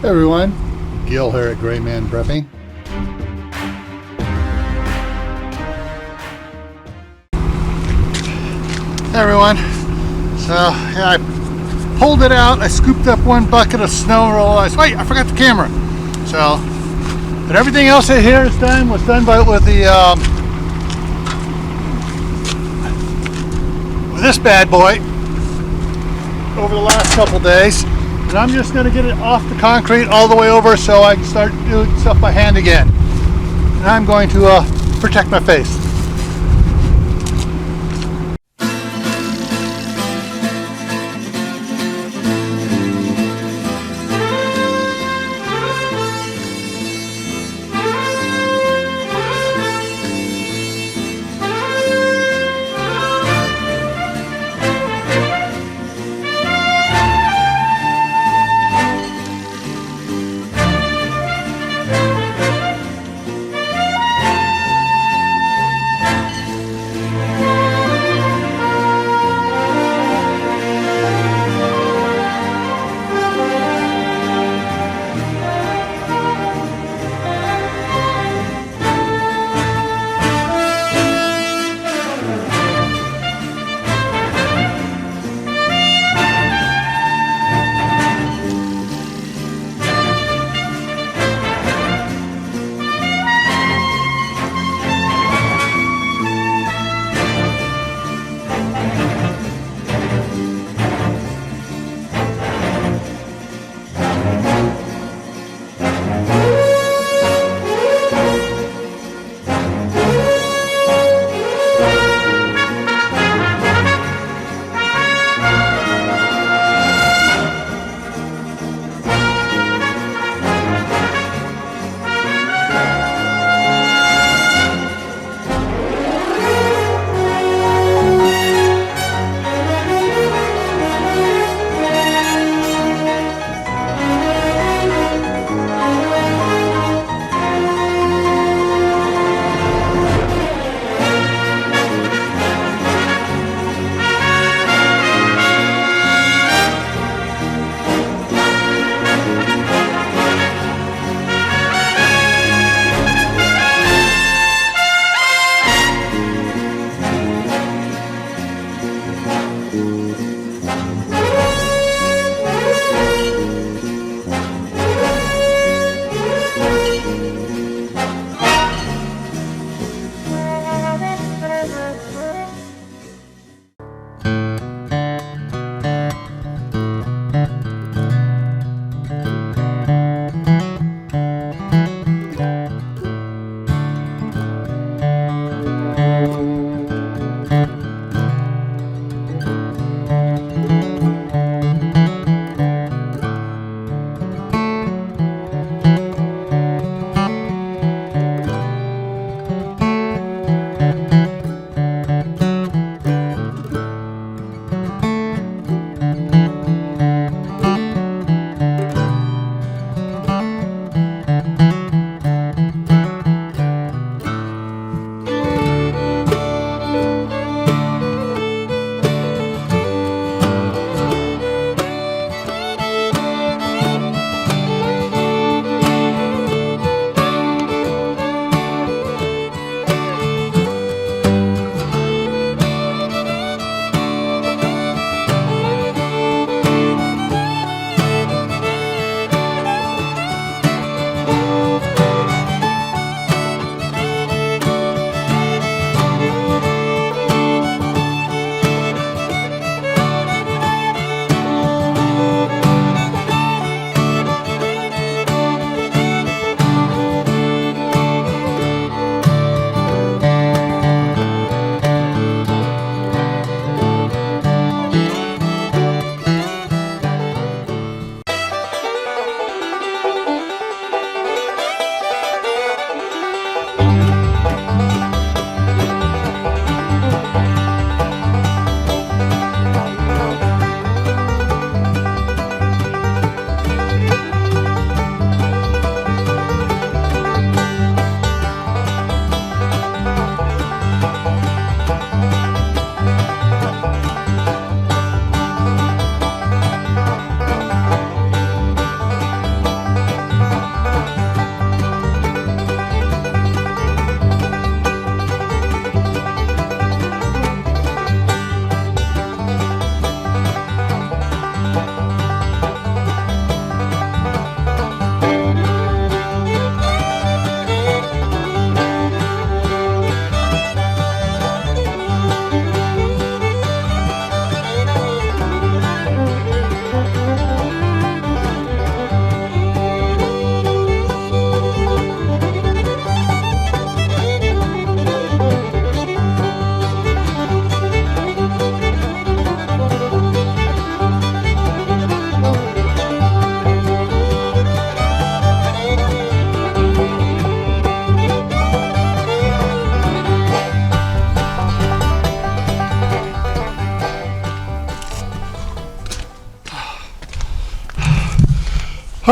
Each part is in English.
Hey everyone, Gil here at Gray Man Prepping. Hey everyone, so yeah, I pulled it out, I scooped up one bucket of snow and realized, wait, I forgot the camera. So, but everything else in here is done, was done with this bad boy over the last couple days. And I'm just going to get it off the concrete all the way over so I can start doing stuff by hand again. And I'm going to protect my face.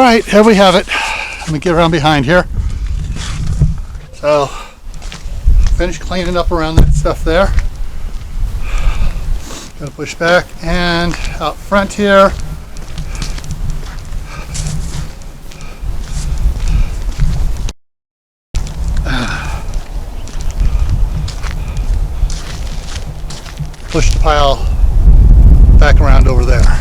right, here we have it. Let me get around behind here. So, finished cleaning up around that stuff there. Gonna push back and out front here. Push the pile back around over there.